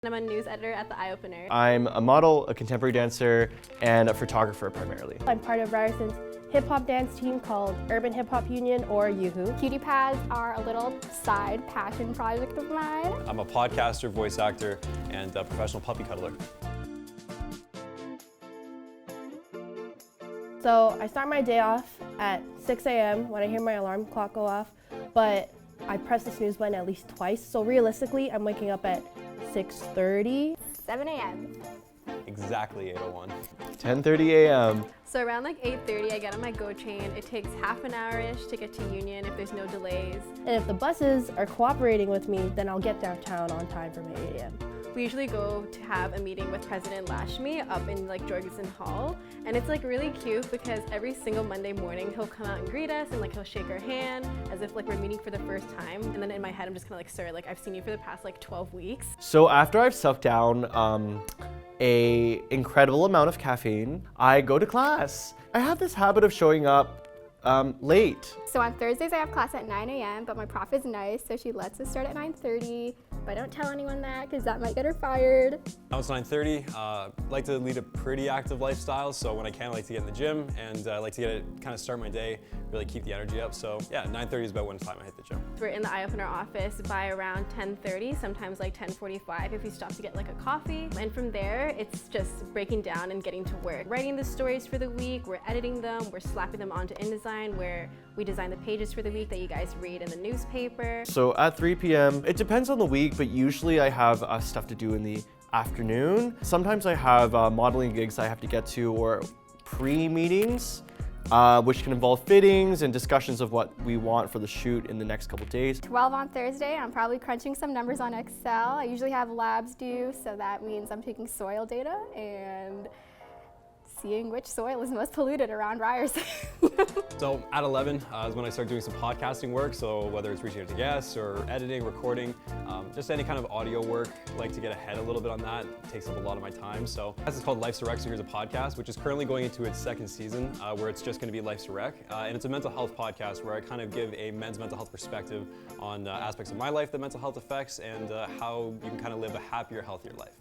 I'm a news editor at The Eye Opener. I'm a model, a contemporary dancer, and a photographer primarily. I'm part of Ryerson's hip-hop dance team called Urban Hip Hop Union, or Yoo-Hoo. Cutie pads are a little side passion project of mine. I'm a podcaster, voice actor, and a professional puppy cuddler. So I start my day off at 6 a.m. when I hear my alarm clock go off, but I press the snooze button at least twice. So realistically, I'm waking up at 6:30. 7 a.m. Exactly 8:01. 10:30 a.m. So around like 8:30, I get on my GO train. It takes half an hour-ish to get to Union if there's no delays. And if the buses are cooperating with me, then I'll get downtown on time for my 8 a.m. We usually go to have a meeting with President Lacse up in like Jorgensen Hall, and it's like really cute because every single Monday morning he'll come out and greet us and like he'll shake our hand as if like we're meeting for the first time. And then in my head I'm just kind of like, sir, like I've seen you for the past like 12 weeks. So after I've sucked down a incredible amount of caffeine, I go to class. I have this habit of showing up late. So on Thursdays I have class at 9 a.m., but my prof is nice, so she lets us start at 9:30. But I don't tell anyone that because that might get her fired. Now it's 9:30. I like to lead a pretty active lifestyle, so when I can, I like to get in the gym, and I like to kind of start my day, really keep the energy up. So yeah, 9:30 is about when time I hit the gym. We're in the Eye Opener office by around 10:30, sometimes like 10:45 if we stop to get like a coffee. And from there, it's just breaking down and getting to work. Writing the stories for the week, we're editing them, we're slapping them onto InDesign where we design the pages for the week that you guys read in the newspaper. So at 3 p.m., it depends on the week, but usually I have stuff to do in the afternoon. Sometimes I have modeling gigs I have to get to or pre-meetings, which can involve fittings and discussions of what we want for the shoot in the next couple days. 12 on Thursday, I'm probably crunching some numbers on Excel. I usually have labs due, so that means I'm taking soil data and seeing which soil is most polluted around Ryerson. So at 11 is when I start doing some podcasting work, so whether it's reaching out to guests or editing, recording, just any kind of audio work. I like to get ahead a little bit on that. It takes up a lot of my time. So this is called Life's a Rec, so here's a podcast, which is currently going into its second season, where it's just going to be Life's a Rec. And it's a mental health podcast where I kind of give a men's mental health perspective on aspects of my life that mental health affects and how you can kind of live a happier, healthier life.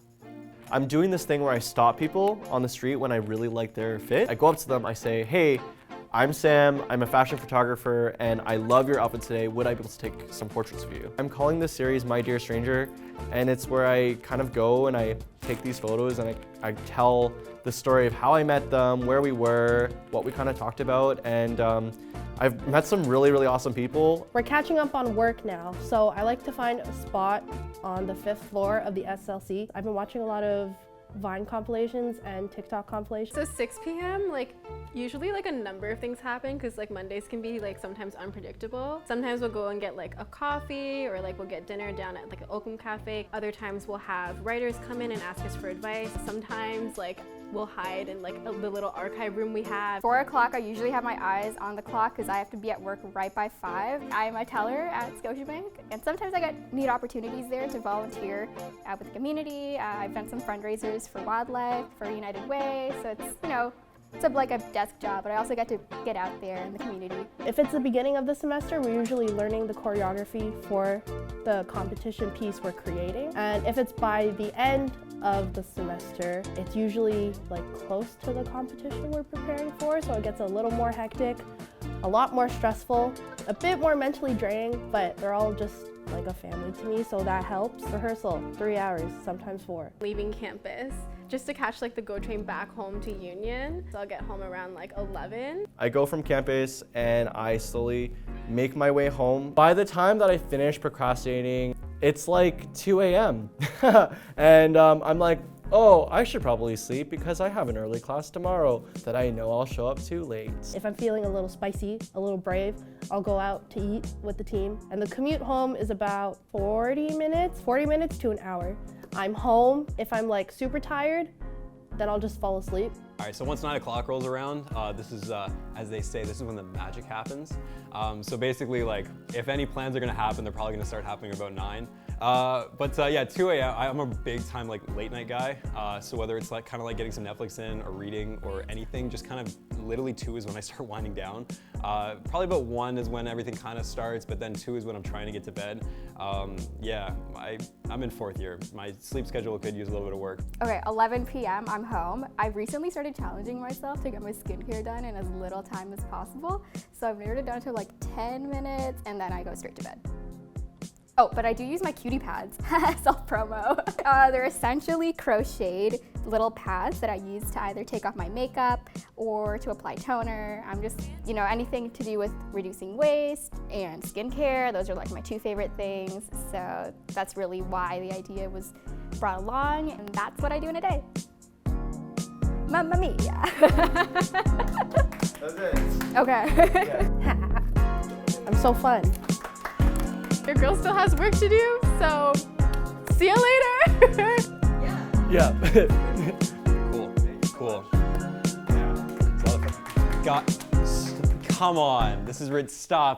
I'm doing this thing where I stop people on the street when I really like their fit. I go up to them, I say, hey, I'm Sam, I'm a fashion photographer, and I love your outfit today. Would I be able to take some portraits of you? I'm calling this series My Dear Stranger, and it's where I kind of go and I take these photos and I tell the story of how I met them, where we were, what we kind of talked about, and I've met some really, really awesome people. We're catching up on work now, so I like to find a spot on the 5th floor of the SLC. I've been watching a lot of Vine compilations and TikTok compilations. So 6 p.m., like usually like a number of things happen because like Mondays can be like sometimes unpredictable. Sometimes we'll go and get like a coffee or like we'll get dinner down at like an Oakham Cafe. Other times we'll have writers come in and ask us for advice. Sometimes like we'll hide in like the little archive room we have. 4 o'clock, I usually have my eyes on the clock because I have to be at work right by 5. I am a teller at Scotiabank, and sometimes I get neat opportunities there to volunteer with the community. I've done some fundraisers for wildlife, for United Way, so it's, you know, it's like a desk job, but I also get to get out there in the community. If it's the beginning of the semester, we're usually learning the choreography for the competition piece we're creating. And if it's by the end of the semester, it's usually like close to the competition we're preparing for, so it gets a little more hectic, a lot more stressful, a bit more mentally draining, but they're all just like a family to me, so that helps. Rehearsal, 3 hours, sometimes 4. Leaving campus just to catch like the GO train back home to Union. So I'll get home around like 11. I go from campus and I slowly make my way home. By the time that I finish procrastinating, it's like 2 a.m. and I'm like, oh, I should probably sleep because I have an early class tomorrow that I know I'll show up to late. If I'm feeling a little spicy, a little brave, I'll go out to eat with the team. And the commute home is about 40 minutes to an hour. I'm home. If I'm like super tired, then I'll just fall asleep. All right, so once 9 o'clock rolls around, this is, as they say, this is when the magic happens. So basically, like, if any plans are gonna happen, they're probably gonna start happening about 9. Yeah, 2 a.m. I'm a big time like late night guy. So whether it's like kind of like getting some Netflix in or reading or anything, just kind of literally 2 is when I start winding down. Probably about 1 is when everything kind of starts, but then 2 is when I'm trying to get to bed. Yeah, I'm in 4th year. My sleep schedule could use a little bit of work. Okay, 11 p.m. I'm home. I recently started challenging myself to get my skincare done in as little time as possible. So I've narrowed it down to like 10 minutes and then I go straight to bed. Oh, but I do use my cutie pads, self-promo. They're essentially crocheted little pads that I use to either take off my makeup or to apply toner. I'm just, anything to do with reducing waste and skincare. Those are like my 2 favorite things. So that's really why the idea was brought along, and that's what I do in a day. Mamma mia. That's it. Okay. Yeah. I'm so fun. Your girl still has work to do, so see you later. Yeah. Cool. Yeah, it's a lot of fun. Come on, this is where it stops.